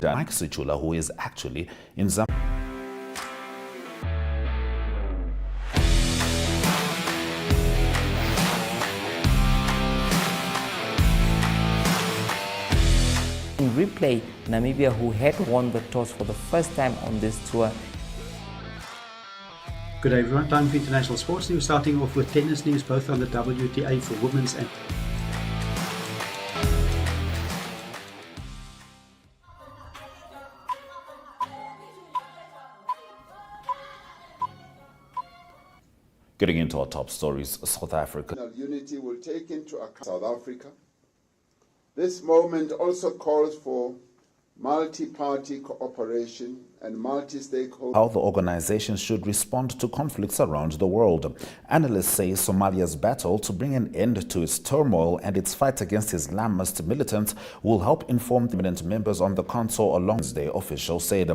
Mike Sichula, who is actually in Zambia. In replay, Namibia, who had won the toss for the first time on this tour. Good day everyone, time for international sports news, starting off with tennis news, both on the WTA for women's and Getting into our top stories, South Africa. Unity will take into account South Africa. This moment also calls for multi-party cooperation and multi-stakeholder. How the organization should respond to conflicts around the world. Analysts say Somalia's battle to bring an end to its turmoil and its fight against Islamist militants will help inform permanent members on the council along Wednesday, officials said.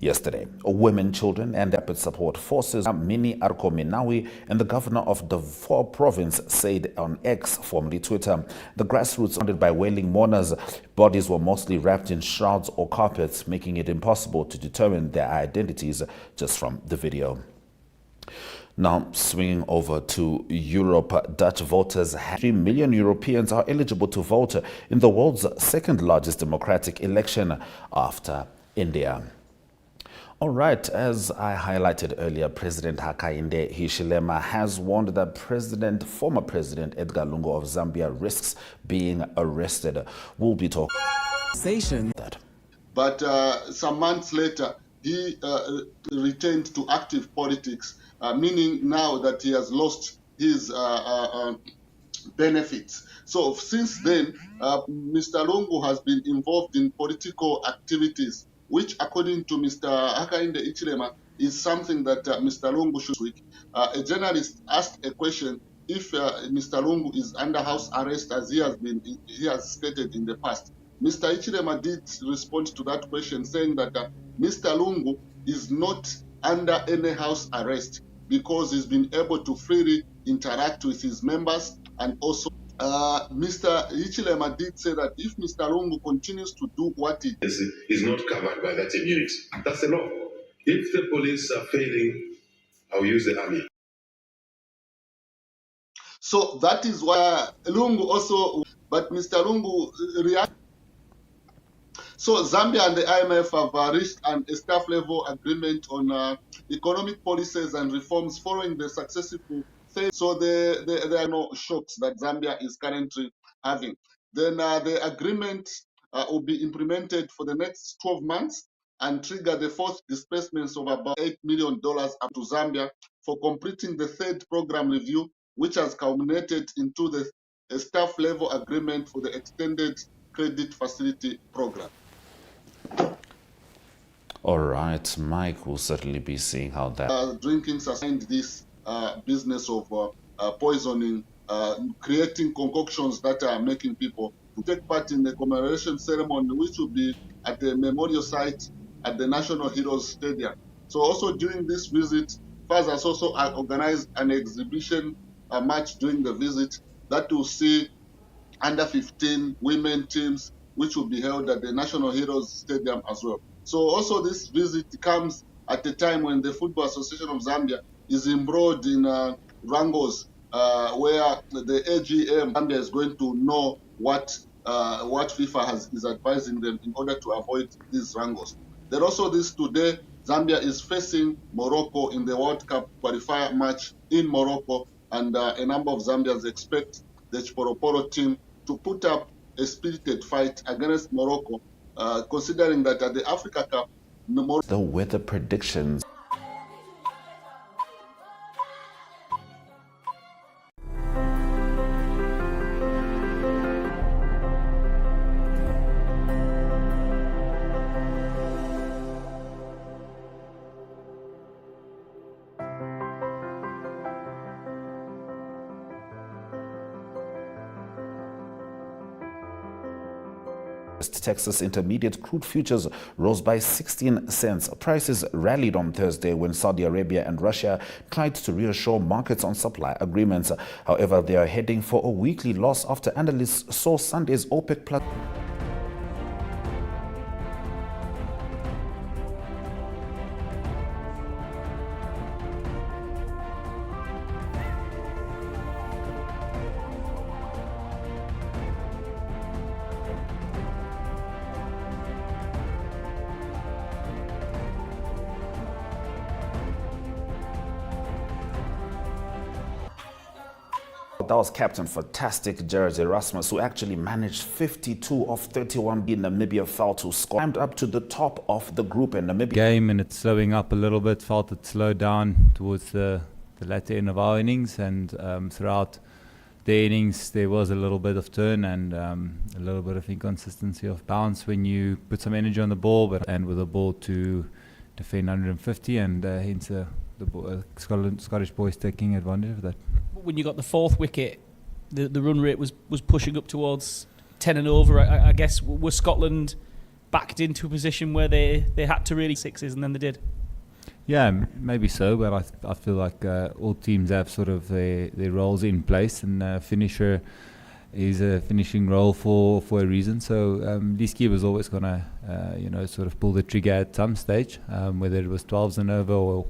Yesterday, women, children, and rapid support forces, Mini Arko Minawi, and the governor of Darfur province said on X, formerly Twitter, the grassroots surrounded by wailing mourners. Bodies were mostly wrapped in shrouds or carpets, making it impossible to determine their identities just from the video. Now, swinging over to Europe, Dutch voters, 3 million Europeans are eligible to vote in the world's second largest democratic election after India. All right, as I highlighted earlier, President Hakainde Hichilema has warned that former President Edgar Lungu of Zambia risks being arrested. We'll be talking that. But some months later, he returned to active politics, meaning now that he has lost his benefits. So since then, Mr. Lungu has been involved in political activities, which, according to Mr. Hakainde Hichilema, is something that Mr. Lungu should tweak. A journalist asked a question if Mr. Lungu is under house arrest, as he has stated in the past. Mr. Hichilema did respond to that question, saying that Mr. Lungu is not under any house arrest because he's been able to freely interact with his members, and also Mr. Hichilema did say that if Mr. Lungu continues to do what he is not covered by that immunity. That's the law. If the police are failing, I'll use the army. So that is why Lungu also, but Mr. Lungu reacted. So Zambia and the IMF have reached a staff-level agreement on economic policies and reforms following the successful. So there are no shocks that Zambia is currently having. Then the agreement will be implemented for the next 12 months and trigger the fourth disbursements of about $8 million up to Zambia for completing the third program review, which has culminated into the staff-level agreement for the extended credit facility program. All right, Mike will certainly be seeing how that... Drinking sustained this business of poisoning, creating concoctions that are making people to take part in the commemoration ceremony, which will be at the memorial site at the National Heroes Stadium. So also during this visit, FAZ has also organized an exhibition match during the visit that will see under 15 women teams, which will be held at the National Heroes Stadium as well. So also this visit comes at a time when the Football Association of Zambia is embroiled in wrangles where the AGM Zambia is going to know what FIFA is advising them in order to avoid these wrangles. Then also today, Zambia is facing Morocco in the World Cup qualifier match in Morocco, and a number of Zambians expect the Chiporoporo team to put up a spirited fight against Morocco, considering that at the Africa Cup, the weather predictions. Texas Intermediate crude futures rose by 16 cents. Prices rallied on Thursday when Saudi Arabia and Russia tried to reassure markets on supply agreements. However, they are heading for a weekly loss after analysts saw Sunday's OPEC Plus That was captain fantastic Jared Erasmus, who actually managed 52 of 31 in Namibia fell to score. Climbed up to the top of the group in Namibia. Game and it's slowing up a little bit, felt it slowed down towards the latter end of our innings, and throughout the innings there was a little bit of turn and a little bit of inconsistency of bounce when you put some energy on the ball, and with a ball to defend 150, and hence the Scottish boys taking advantage of that. When you got the fourth wicket, the run rate was pushing up towards 10 and over. I guess were Scotland backed into a position where they had to really sixes, and then they did? Yeah, maybe so, but I feel like all teams have sort of their roles in place, and finisher is a finishing role for a reason. So Liski was always going to sort of pull the trigger at some stage, whether it was 12s and over or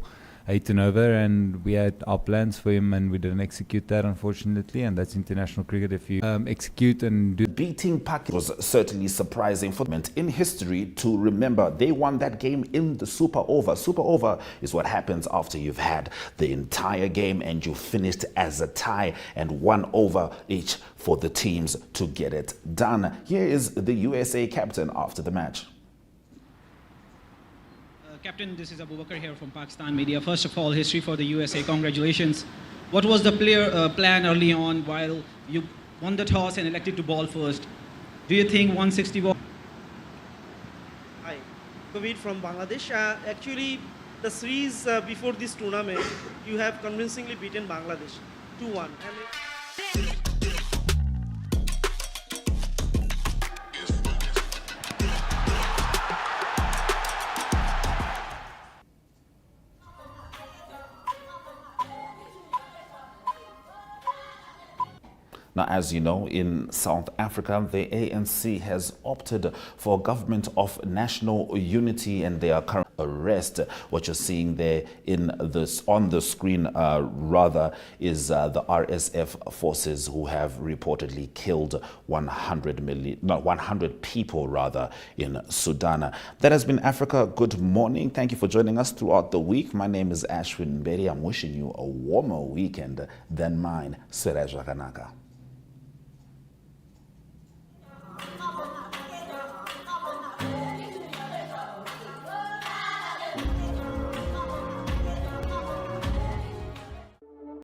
8 and over, and we had our plans for him and we didn't execute that, unfortunately, and that's international cricket. If you execute and do. Beating Pakistan was certainly surprising for them in history to remember. They won that game in the super over. Super over is what happens after you've had the entire game and you finished as a tie and 1 over each for the teams to get it done. Here is the USA captain after the match. Captain, this is Abubakar here from Pakistan Media. First of all, history for the USA. Congratulations. What was the plan early on while you won the toss and elected to bowl first? Do you think 160 ball? Hi, Kavit from Bangladesh. Actually, the series before this tournament, you have convincingly beaten Bangladesh 2-1. Now, as you know, in South Africa, the ANC has opted for a government of national unity, and they are currently arrest. What you're seeing there on the screen is the RSF forces who have reportedly killed 100 people in Sudan. That has been Africa. Good morning. Thank you for joining us throughout the week. My name is Ashwyn Mberi. I'm wishing you a warmer weekend than mine. Seraj Rakanaka.